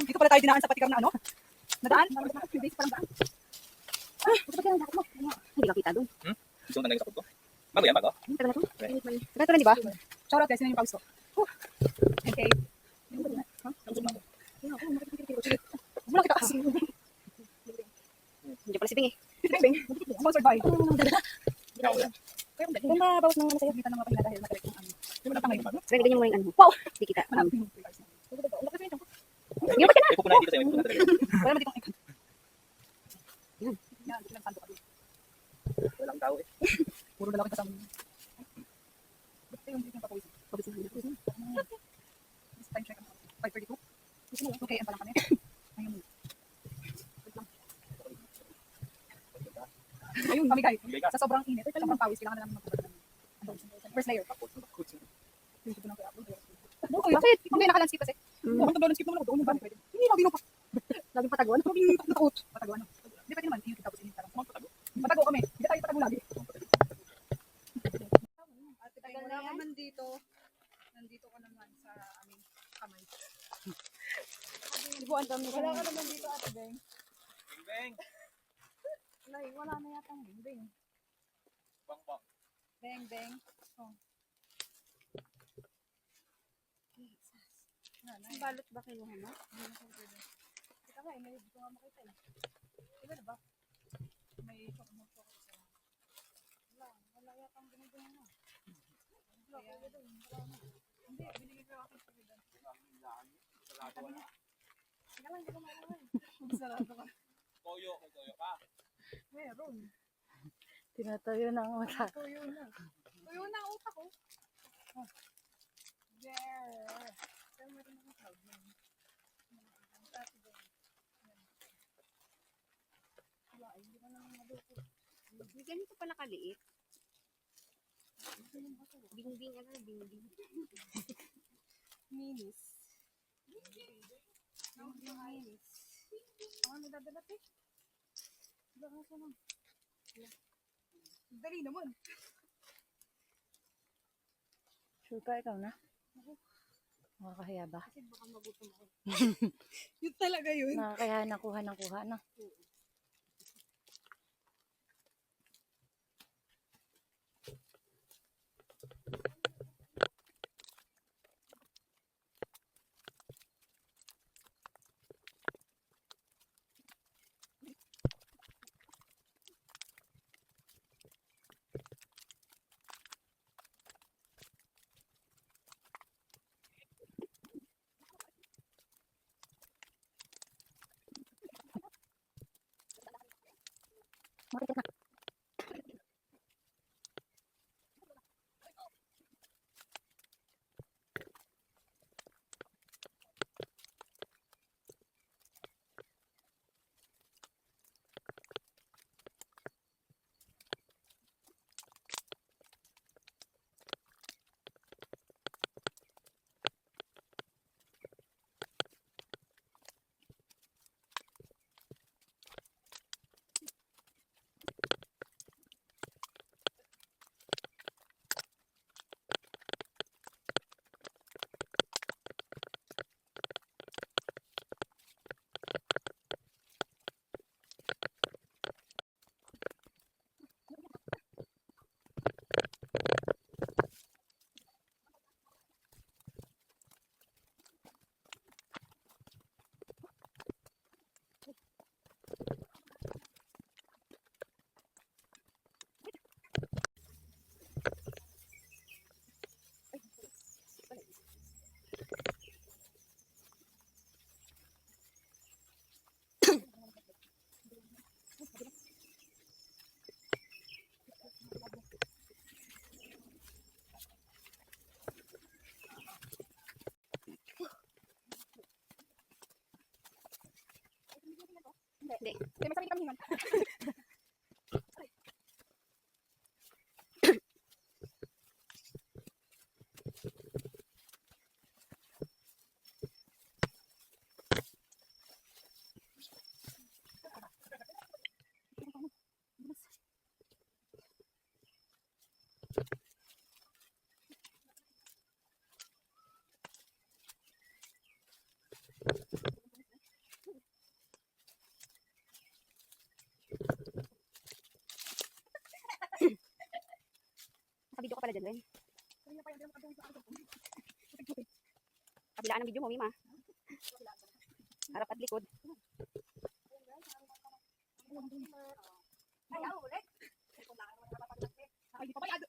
Dito pala tayo dinaan sa patikam na ano? Nadaan? Hindi parang daan. Hindi ka kita doon. Gusto mo na yung ko? Bago yan, bago? Tagal na to. Tagal na, di ba? Shoutout guys, yun yung pawis ko. Okay. Wala kita kasi. Hindi pala si Bing eh. Bing, sponsored by. Kung mabawas ng ano sa'yo. Kita ng mga pagkada dahil nakarek yung ano. Yung mga tangay. Pero ganyan mo yung ano. Wow! Hindi kita. Malaki. Yung ba't ka na? May pupunahin dito sa'yo, may pupunahin talaga. Wala naman ditong ikan. Yan, pinagsanto ka dito. Walang tao eh. Puro lalaki kasama niyo. Ito yung papawis. Pawis na. This time check. 5:32. Okay, ang palang kami. Ayun. Ayun, pamigay. Sa sobrang init, sobrang pawis, kailangan na namin magpapagod. First layer. Bakit? Hindi, naka-landscape kasi. Kung naka-landscape naman ako, doon yung band. Hindi, mabino pa. Laging pataguan. Laging takot. Patago ano? Hindi, pwede naman. Init tapos init. Patago kami. Hindi tayo patago lagi. Tagal na naman dito. Nandito ka naman sa aming kamay. Dibo, ang dami. Wala ka naman dito, Ate Beng. Beng! Wala na yata ang Beng. Bang, bang. Beng. Oh. Ang balot ba kayo, Hana? Kita nga, may dito nga makita eh. Diba na ba? May chocolate sa wala yata ang ganito na. Wala na. Hindi, binigay ko ako sa bidan. Hindi ko maalala eh. Sarado ka. Toyo ka. Meron. Tinatayo na ang mata. Tuyo na. Tuyo na ang utak ko. Oh. There. Pero meron akong cloud na. Wala, hindi ka naman maluto. Hindi ganito pala kaliit. Bing-bing, ano? Bing-bing. Minis. Minis. Ano nagdadalat eh? Wala ka naman. Dali naman. Sure ka, ikaw na? Nakakahiya ba? Kasi baka magutom ako. Yun talaga yun. Nakakahiya na kuha ng kuha, no? Makikita na. Hindi. May sarili kami hingan. Kabilaan ng video mo, Mima. Harap at likod. Ay, ako ulit. Ay, di pa bayad.